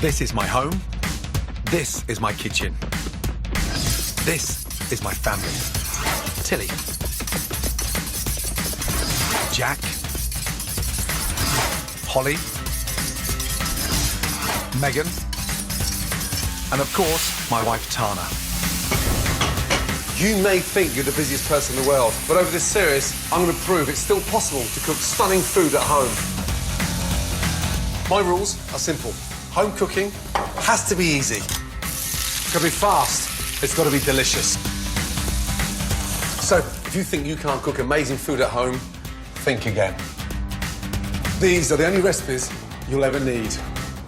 This is my home. This is my kitchen. This is my family. Tilly. Jack. Holly. Megan. And of course, my wife Tana. You may think you're the busiest person in the world, but over this series, I'm going to prove it's still possible to cook stunning food at home. My rules are simple. Home cooking has to be easy. It's got to be fast. It's got to be delicious. So, if you think you can't cook amazing food at home, think again. These are the only recipes you'll ever need.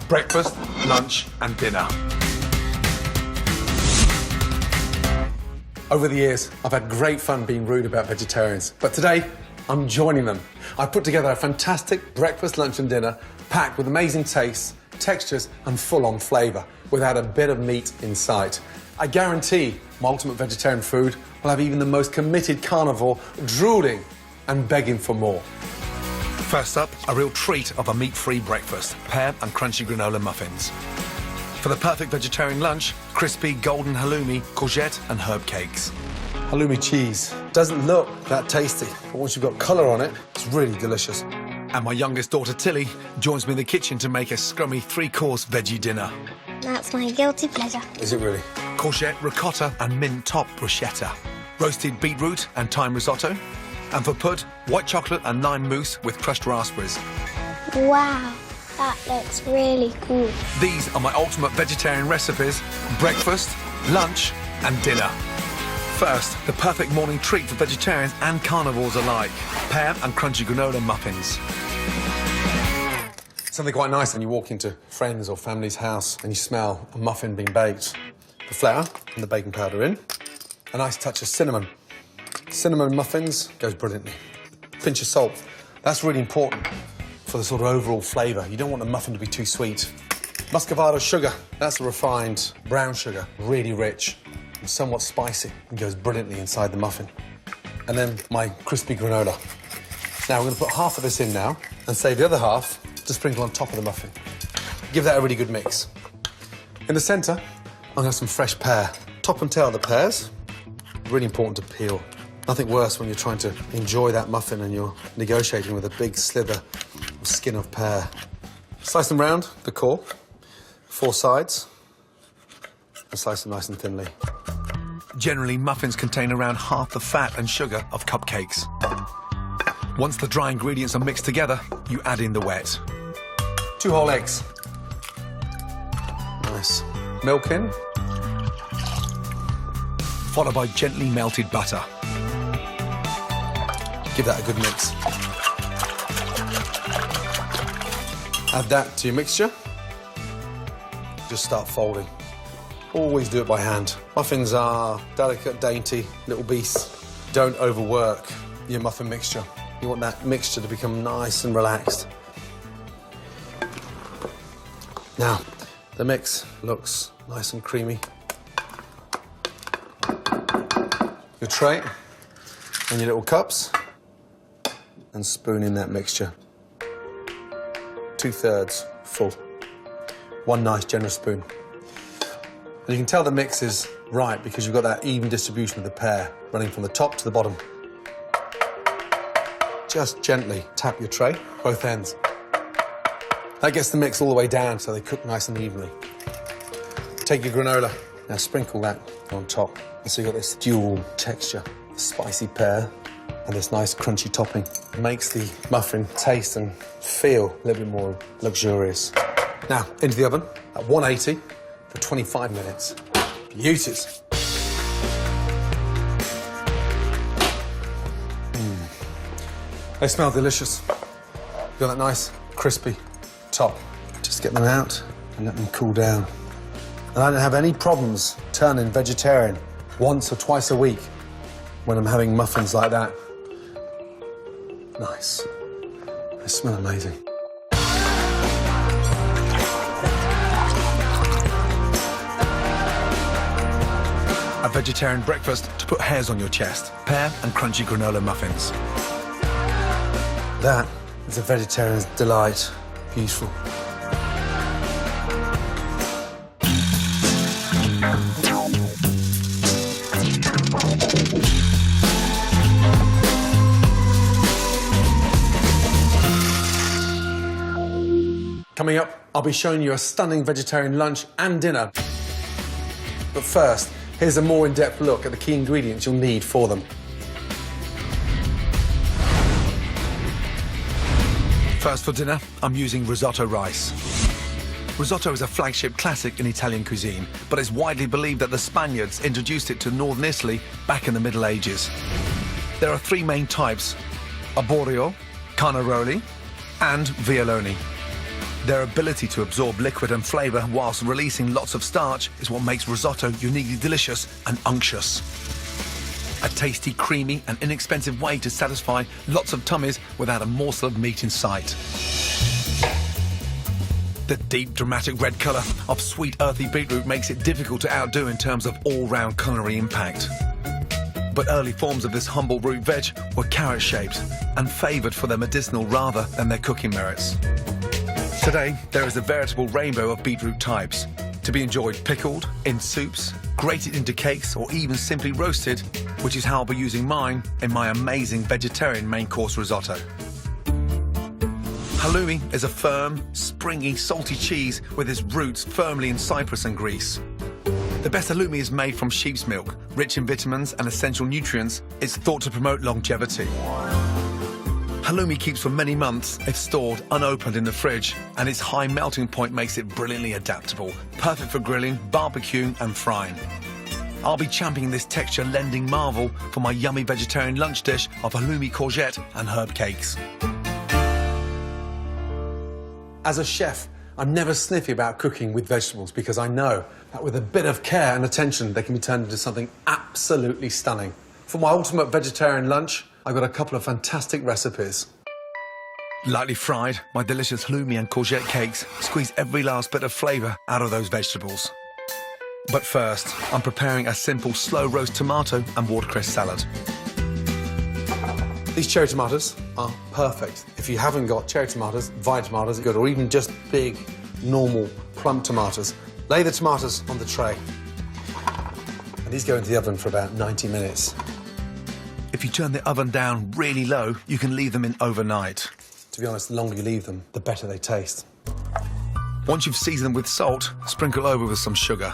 Breakfast, lunch and dinner. Over the years, I've had great fun being rude about vegetarians, but today, I'm joining them. I've put together a fantastic breakfast, lunch and dinner packed with amazing tastes, textures and full-on flavour without a bit of meat in sight. I guarantee my ultimate vegetarian food will have even the most committed carnivore drooling and begging for more. First up, a real treat of a meat-free breakfast, pear and crunchy granola muffins. For the perfect vegetarian lunch, crispy golden halloumi, courgette and herb cakes. Halloumi cheese doesn't look that tasty, but once you've got colour on it, it's really delicious. And my youngest daughter Tilly joins me in the kitchen to make a scrummy three-course veggie dinner. That's my guilty pleasure. Is it really? Courgette, ricotta and mint top bruschetta. Roasted beetroot and thyme risotto. And for pud, white chocolate and lime mousse with crushed raspberries. Wow, that looks really cool. These are my ultimate vegetarian recipes, breakfast, lunch and dinner. First, the perfect morning treat for vegetarians and carnivores alike, pear and crunchy granola muffins. Something quite nice when you walk into friends or family's house and you smell a muffin being baked. The flour and the baking powder in, a nice touch of cinnamon. Cinnamon muffins goes brilliantly. Pinch of salt, that's really important for the sort of overall flavour. You don't want the muffin to be too sweet. Muscovado sugar, that's the refined brown sugar, really rich and somewhat spicy and goes brilliantly inside the muffin. And then my crispy granola. Now we're going to put half of this in now and save the other half to sprinkle on top of the muffin. Give that a really good mix. In the centre, I'm going to have some fresh pear. Top and tail of the pears, really important to peel. Nothing worse when you're trying to enjoy that muffin and you're negotiating with a big slither of skin of pear. Slice them round, the core, 4 sides, and slice them nice and thinly. Generally, muffins contain around half the fat and sugar of cupcakes. Once the dry ingredients are mixed together, you add in the wet. 2 whole eggs. Nice. Milk in. Followed by gently melted butter. Give that a good mix. Add that to your mixture. Just start folding. Always do it by hand. Muffins are delicate, dainty, little beasts. Don't overwork your muffin mixture. You want that mixture to become nice and relaxed. Now, the mix looks nice and creamy. Your tray and your little cups and spoon in that mixture. 2/3 full. 1 nice generous spoon. And you can tell the mix is right because you've got that even distribution of the pear running from the top to the bottom. Just gently tap your tray, both ends. That gets the mix all the way down so they cook nice and evenly. Take your granola, now sprinkle that on top. And so you've got this dual texture, the spicy pear and this nice crunchy topping. It makes the muffin taste and feel a little bit more luxurious. Now, into the oven at 180 for 25 minutes. Beauties. They smell delicious. Got that nice, crispy top. Just get them out and let them cool down. And I don't have any problems turning vegetarian once or twice a week when I'm having muffins like that. Nice. They smell amazing. A vegetarian breakfast to put hairs on your chest. Pear and crunchy granola muffins. That is a vegetarian's delight. Beautiful. Coming up, I'll be showing you a stunning vegetarian lunch and dinner. But first, here's a more in-depth look at the key ingredients you'll need for them. First for dinner, I'm using risotto rice. Risotto is a flagship classic in Italian cuisine, but it's widely believed that the Spaniards introduced it to northern Italy back in the Middle Ages. There are three main types: arborio, carnaroli, and violoni. Their ability to absorb liquid and flavour whilst releasing lots of starch is what makes risotto uniquely delicious and unctuous. A tasty, creamy and inexpensive way to satisfy lots of tummies without a morsel of meat in sight. The deep, dramatic red colour of sweet, earthy beetroot makes it difficult to outdo in terms of all-round culinary impact. But early forms of this humble root veg were carrot-shaped and favoured for their medicinal rather than their cooking merits. Today, there is a veritable rainbow of beetroot types, to be enjoyed pickled, in soups, grated into cakes, or even simply roasted, which is how I'll be using mine in my amazing vegetarian main course risotto. Halloumi is a firm, springy, salty cheese with its roots firmly in cypress and grease. The best halloumi is made from sheep's milk, rich in vitamins and essential nutrients. It's thought to promote longevity. Halloumi keeps for many months if stored unopened in the fridge, and its high melting point makes it brilliantly adaptable, perfect for grilling, barbecuing and frying. I'll be championing this texture-lending marvel for my yummy vegetarian lunch dish of halloumi courgette and herb cakes. As a chef, I'm never sniffy about cooking with vegetables because I know that with a bit of care and attention, they can be turned into something absolutely stunning. For my ultimate vegetarian lunch, I've got a couple of fantastic recipes. Lightly fried, my delicious halloumi and courgette cakes squeeze every last bit of flavour out of those vegetables. But first, I'm preparing a simple slow roast tomato and watercress salad. These cherry tomatoes are perfect. If you haven't got cherry tomatoes, vine tomatoes are good, or even just big, normal, plump tomatoes. Lay the tomatoes on the tray. And these go into the oven for about 90 minutes. If you turn the oven down really low, you can leave them in overnight. To be honest, the longer you leave them, the better they taste. Once you've seasoned them with salt, sprinkle over with some sugar.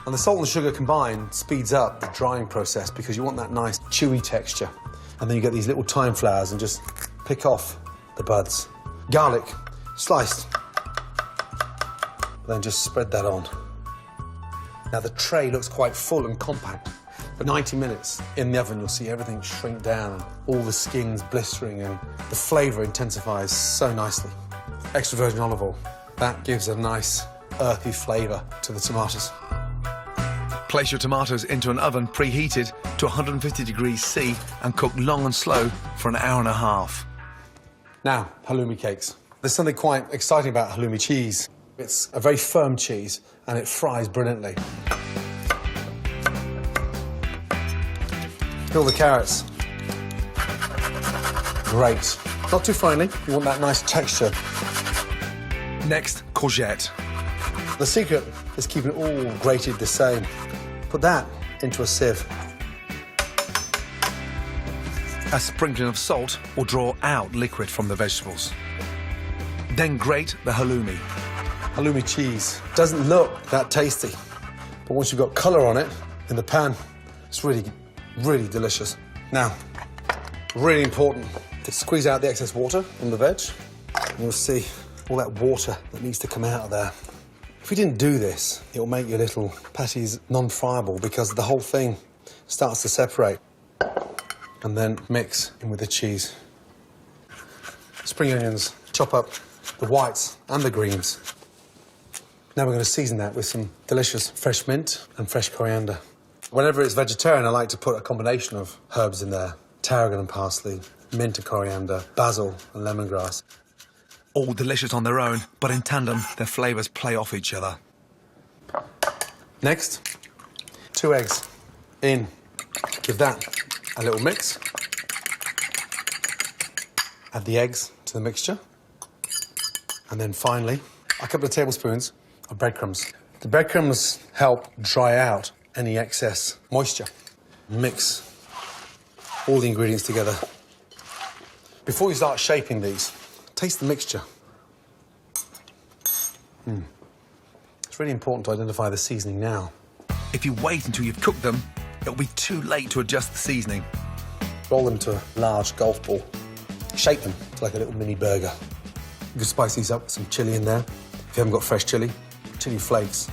And the salt and sugar combined speeds up the drying process because you want that nice chewy texture. And then you get these little thyme flowers and just pick off the buds. Garlic, sliced. Then just spread that on. Now the tray looks quite full and compact. For 90 minutes in the oven, you'll see everything shrink down, all the skins blistering, and the flavour intensifies so nicely. Extra virgin olive oil. That gives a nice earthy flavour to the tomatoes. Place your tomatoes into an oven preheated to 150 degrees C and cook long and slow for an hour and a half. Now, halloumi cakes. There's something quite exciting about halloumi cheese. It's a very firm cheese and it fries brilliantly. Peel the carrots. Great. Not too finely, you want that nice texture. Next, courgette. The secret is keeping it all grated the same. Put that into a sieve. A sprinkling of salt will draw out liquid from the vegetables. Then grate the halloumi. Halloumi cheese doesn't look that tasty, but once you've got colour on it in the pan, it's really, really delicious. Now, really important to squeeze out the excess water from the veg. And you'll see all that water that needs to come out of there. If we didn't do this, it'll make your little patties non-friable because the whole thing starts to separate and then mix in with the cheese. Spring onions, chop up the whites and the greens. Now we're going to season that with some delicious fresh mint and fresh coriander. Whenever it's vegetarian, I like to put a combination of herbs in there. Tarragon and parsley, mint and coriander, basil and lemongrass. All delicious on their own, but in tandem, their flavours play off each other. Next, 2 eggs in. Give that a little mix. Add the eggs to the mixture. And then finally, a couple of tablespoons of breadcrumbs. The breadcrumbs help dry out any excess moisture. Mix all the ingredients together. Before you start shaping these, taste the mixture. It's really important to identify the seasoning now. If you wait until you've cooked them, it'll be too late to adjust the seasoning. Roll them to a large golf ball. Shape them to like a little mini burger. You can spice these up with some chilli in there. If you haven't got fresh chilli, chilli flakes.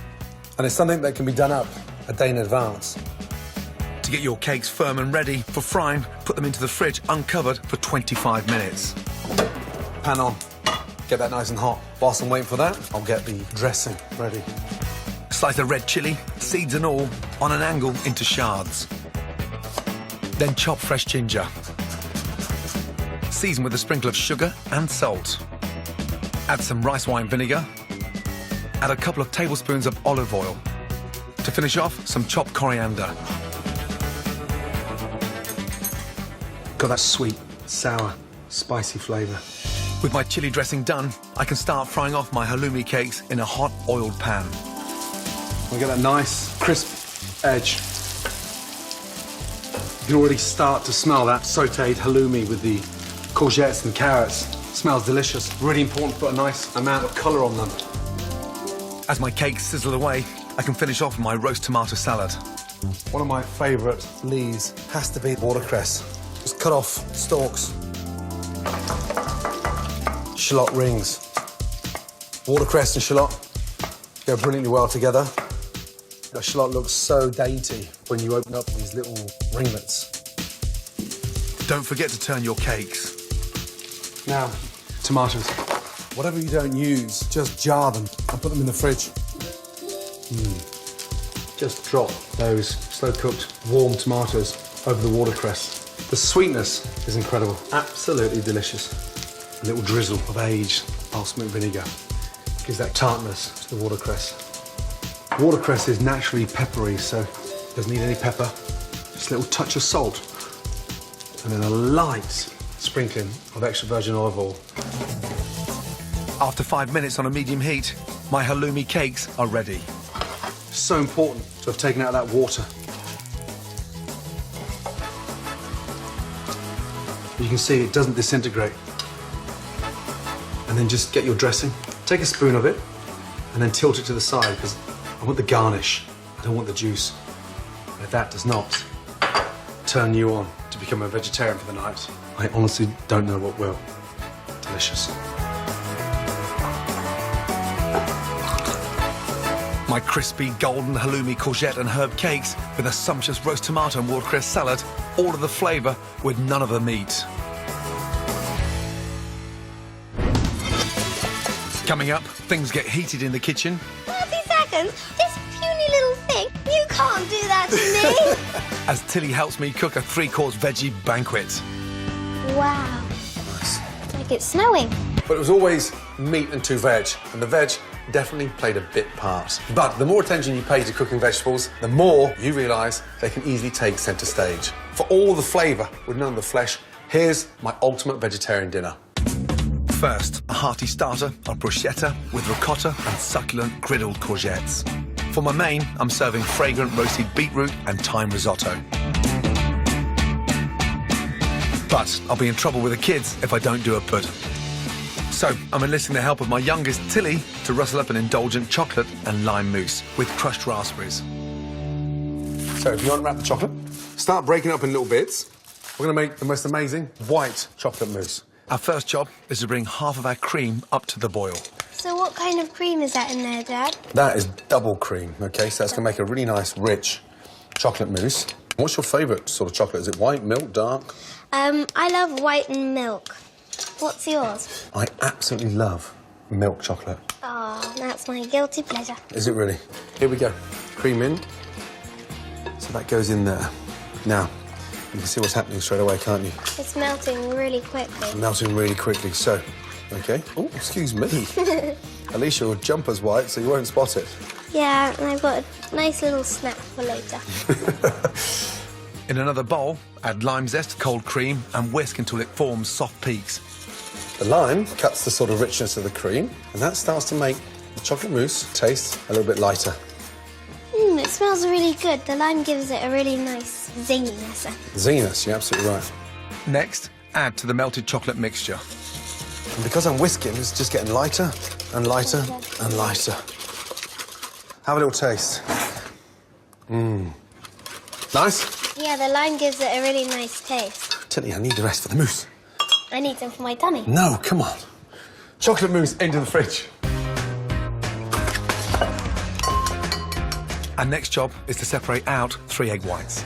And it's something that can be done up a day in advance. To get your cakes firm and ready for frying, put them into the fridge uncovered for 25 minutes. Pan on. Get that nice and hot. Whilst I'm waiting for that, I'll get the dressing ready. Slice the red chilli, seeds and all, on an angle into shards. Then chop fresh ginger. Season with a sprinkle of sugar and salt. Add some rice wine vinegar. Add a couple of tablespoons of olive oil. To finish off, some chopped coriander. Got that sweet, sour, spicy flavour. With my chilli dressing done, I can start frying off my halloumi cakes in a hot oiled pan. We'll get that nice, crisp edge. You can already start to smell that sautéed halloumi with the courgettes and carrots. Smells delicious. Really important to put a nice amount of colour on them. As my cakes sizzle away, I can finish off my roast tomato salad. One of my favourite leaves has to be watercress. Just cut off stalks. Shallot rings. Watercress and shallot go brilliantly well together. The shallot looks so dainty when you open up these little ringlets. Don't forget to turn your cakes. Now, tomatoes. Whatever you don't use, just jar them and put them in the fridge. Just drop those slow-cooked, warm tomatoes over the watercress. The sweetness is incredible. Absolutely delicious. A little drizzle of aged balsamic vinegar gives that tartness to the watercress. Watercress is naturally peppery, so it doesn't need any pepper. Just a little touch of salt. And then a light sprinkling of extra virgin olive oil. After 5 minutes on a medium heat, my halloumi cakes are ready. So important to have taken out that water. You can see it doesn't disintegrate. And then just get your dressing, take a spoon of it, and then tilt it to the side, because I want the garnish, I don't want the juice. If that does not turn you on to become a vegetarian for the night, I honestly don't know what will. Delicious. My crispy golden halloumi courgette and herb cakes with a sumptuous roast tomato and watercress salad, all of the flavour with none of the meat. Coming up, things get heated in the kitchen. 30 seconds? This puny little thing? You can't do that to me! As Tilly helps me cook a 3-course veggie banquet. Wow. Nice. It's like it's snowing. But it was always meat and 2 veg, and the veg definitely played a bit part. But the more attention you pay to cooking vegetables, the more you realise they can easily take centre stage. For all the flavour with none of the flesh, here's my ultimate vegetarian dinner. First, a hearty starter of bruschetta with ricotta and succulent griddled courgettes. For my main, I'm serving fragrant roasted beetroot and thyme risotto. But I'll be in trouble with the kids if I don't do a pud. So I'm enlisting the help of my youngest, Tilly, to rustle up an indulgent chocolate and lime mousse with crushed raspberries. So if you unwrap the chocolate, start breaking it up in little bits. We're going to make the most amazing white chocolate mousse. Our first job is to bring half of our cream up to the boil. So what kind of cream is that in there, Dad? That is double cream, OK? So that's going to make a really nice, rich chocolate mousse. What's your favourite sort of chocolate? Is it white, milk, dark? I love white and milk. What's yours? I absolutely love milk chocolate. Oh, that's my guilty pleasure. Is it really? Here we go. Cream in. So that goes in there. Now, you can see what's happening straight away, can't you? It's melting really quickly. Melting really quickly, so, OK. Oh, excuse me. At least your jumper's white, so you won't spot it. Yeah, and I've got a nice little snack for later. In another bowl, add lime zest, cold cream, and whisk until it forms soft peaks. The lime cuts the sort of richness of the cream, and that starts to make the chocolate mousse taste a little bit lighter. It smells really good. The lime gives it a really nice zinginess. Zinginess, you're absolutely right. Next, add to the melted chocolate mixture. And because I'm whisking, it's just getting lighter and lighter and lighter. Have a little taste. Nice? Yeah, the lime gives it a really nice taste. Tilly, I need the rest for the mousse. I need some for my tummy. No, come on. Chocolate mousse into the fridge. Our next job is to separate out 3 egg whites.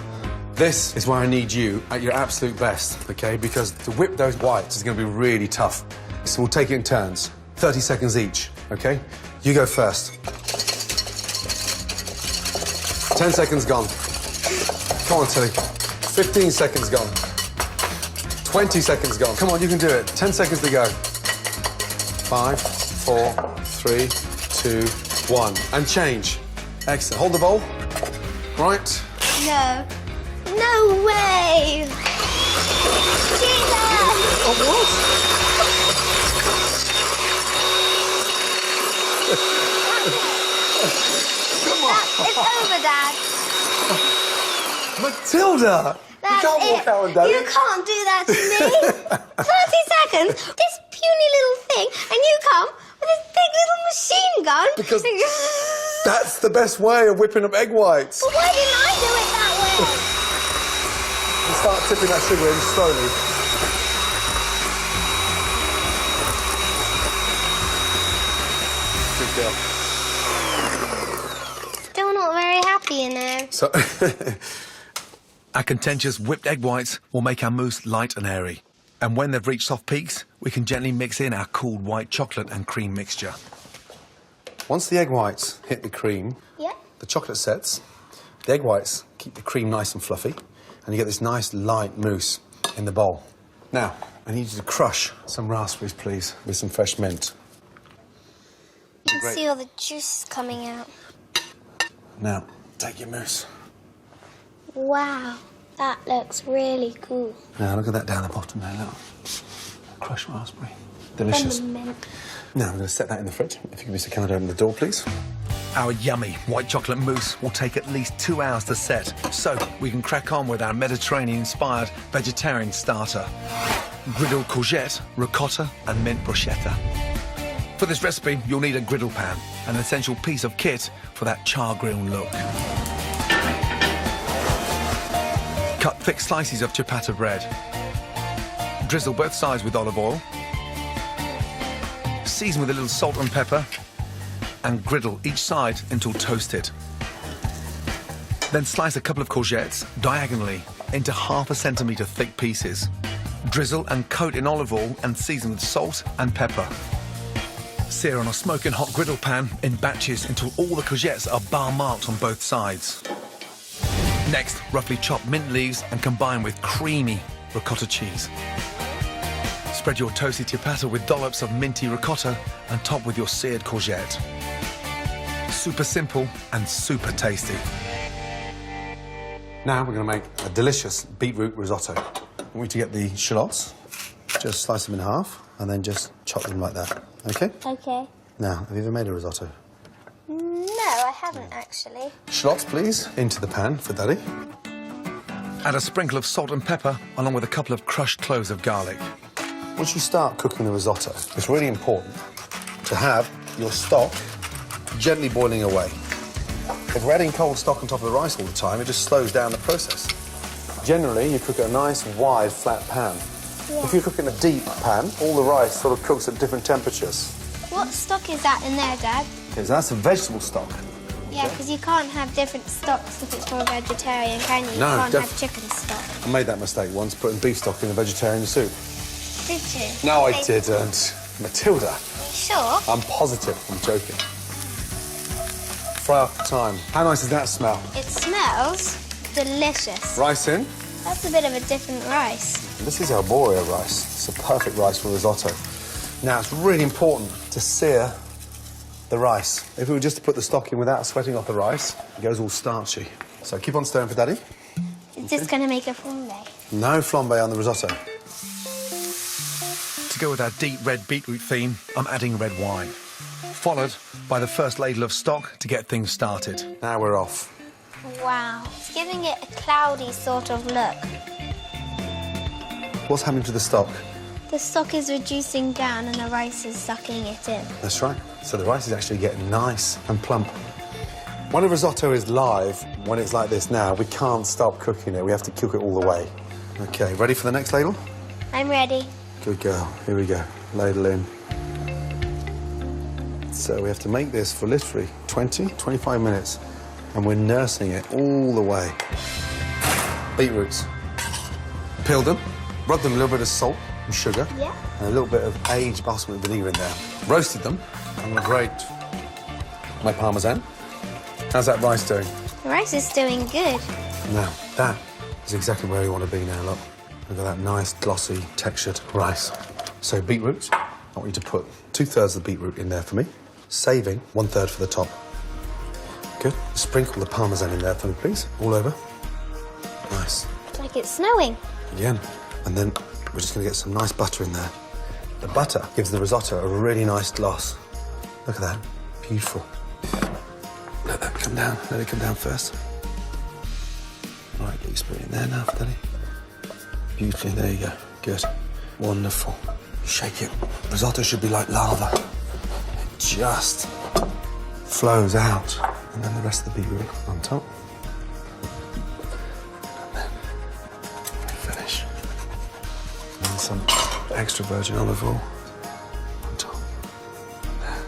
This is where I need you at your absolute best, OK? Because to whip those whites is going to be really tough. So we'll take it in turns. 30 seconds each, OK? You go first. 10 seconds gone. Come on, Tilly. 15 seconds gone. 20 seconds gone. Come on, you can do it. 10 seconds to go. 5, 4, 3, 2, 1. And change. Excellent. Hold the bowl. Right. No. No way! Jesus! Oh, what? Come on. It's over, Dad. Matilda! That's you can't walk out on Daddy. You can't do that to me. 30 seconds, this puny little thing, and you come with this big little machine gun. Because that's the best way of whipping up egg whites. But why didn't I do it that way? You start tipping that sugar in slowly. Good girl. Still not very happy, you know. So, Our contentious whipped egg whites will make our mousse light and airy. And when they've reached soft peaks, we can gently mix in our cooled white chocolate and cream mixture. once the egg whites hit the cream, Yeah. the chocolate sets, the egg whites keep the cream nice and fluffy, and you get this nice light mousse in the bowl. Now, I need you to crush some raspberries, please, with some fresh mint. You can Great. see all the juice coming out. Now, take your mousse. Wow, that looks really cool. Now, look at that down the bottom there, look. Crushed raspberry. Delicious. And the mint. Now, I'm going to set that in the fridge. If you could be so kind to open the door, please. Our yummy white chocolate mousse will take at least 2 hours to set, so we can crack on with our Mediterranean-inspired vegetarian starter. Griddle courgette, ricotta and mint bruschetta. For this recipe, you'll need a griddle pan, an essential piece of kit for that char grill look. Cut thick slices of ciabatta bread. Drizzle both sides with olive oil. Season with a little salt and pepper, and griddle each side until toasted. Then slice a couple of courgettes diagonally into 1/2 centimetre thick pieces. Drizzle and coat in olive oil and season with salt and pepper. Sear on a smoking hot griddle pan in batches until all the courgettes are bar marked on both sides. Next, roughly chop mint leaves and combine with creamy ricotta cheese. Spread your toasted ciabatta with dollops of minty ricotta and top with your seared courgette. Super simple and super tasty. Now we're going to make a delicious beetroot risotto. I want you to get the shallots, just slice them in half, and then just chop them like that, OK? Okay. Now, have you ever made a risotto? No, I haven't actually. Shallots, please, into the pan for Daddy. Add a sprinkle of salt and pepper along with a couple of crushed cloves of garlic. Once you start cooking the risotto, it's really important to have your stock gently boiling away. If we're adding cold stock on top of the rice all the time, it just slows down the process. Generally, you cook at a nice, wide, flat pan. Yeah. If you cook in a deep pan, all the rice sort of cooks at different temperatures. What stock is that in there, Dad? Okay, so that's a vegetable stock. Yeah, because you can't have different stocks if it's for a vegetarian, can you? You No, can't have chicken stock. I made that mistake once, putting beef stock in a vegetarian soup. Did you? No, I didn't. Matilda, Sure. I'm positive. I'm joking. Fry off the thyme. How nice does that smell? It smells delicious. Rice in. That's a bit of a different rice. This is arborea rice. It's a perfect rice for risotto. Now, it's really important to sear the rice. If we were just to put the stock in without sweating off the rice, it goes all starchy. So keep on stirring for Daddy. It's just going to make a flambe. No flambe on the risotto. To go with our deep red beetroot theme, I'm adding red wine, followed by the first ladle of stock to get things started. Now we're off. Wow. It's giving it a cloudy sort of look. What's happening to the stock? The stock is reducing down and the rice is sucking it in. That's right. So the rice is actually getting nice and plump. When a risotto is live, when it's like this now, we can't stop cooking it. We have to cook it all the way. Okay, ready for the next ladle? I'm ready. Good girl. Here we go. Ladle in. So we have to make this for literally 20, 25 minutes. And we're nursing it all the way. Beetroots. Peel them. Rub them with a little bit of salt and sugar. Yeah. And a little bit of aged balsamic vinegar in there. Roasted them. I'm going to grate my parmesan. How's that rice doing? The rice is doing good. Now, that is exactly where we want to be now, look. Look at that nice, glossy, textured rice. So beetroots, I want you to put 2/3 of the beetroot in there for me, saving 1/3 for the top. Good. Sprinkle the parmesan in there for me, please, all over. Nice. It's like it's snowing. Again. And then we're just going to get some nice butter in there. The butter gives the risotto a really nice gloss. Look at that. Beautiful. Let that come down. Let it come down first. All right, get your spoon in there now, Daddy. Beautifully, there you go. Good. Wonderful. Shake it. Risotto should be like lava. It just flows out. And then the rest of the beetroot on top. And then finish. And some extra virgin olive oil on top. There.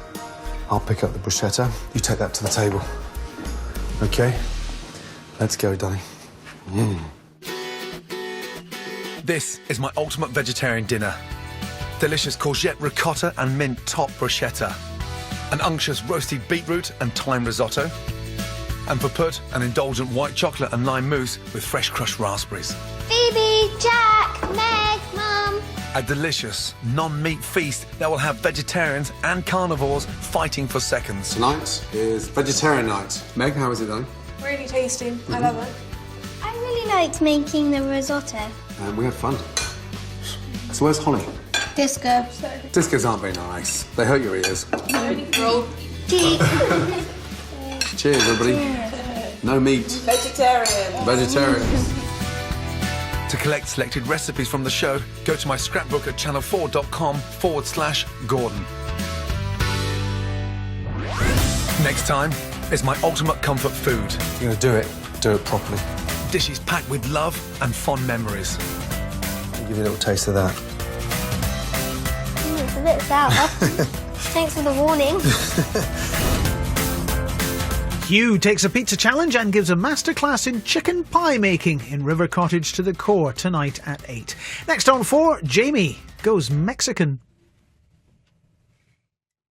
I'll pick up the bruschetta. You take that to the table. Okay? Let's go, Donny. This is my ultimate vegetarian dinner. Delicious courgette ricotta and mint top bruschetta. An unctuous roasted beetroot and thyme risotto. And for put, an indulgent white chocolate and lime mousse with fresh crushed raspberries. Phoebe, Jack, Meg, Mum. A delicious, non-meat feast that will have vegetarians and carnivores fighting for seconds. Tonight is vegetarian night. Meg, how is it going? Really tasty. I love it. I really liked making the risotto. We had fun. So where's Holly? Disco. Discos aren't very nice. They hurt your ears. Cheese. Cheers, everybody. No meat. Vegetarian. Vegetarians. To collect selected recipes from the show, go to my scrapbook at channel4.com/Gordon. Next time is my ultimate comfort food. If you're going to do it properly. Dishes packed with love and fond memories. I'll give you a little taste of that. It's a bit sour. Thanks for the warning. Hugh takes a pizza challenge and gives a masterclass in chicken pie making in River Cottage to the Core tonight at 8. Next on 4, Jamie goes Mexican.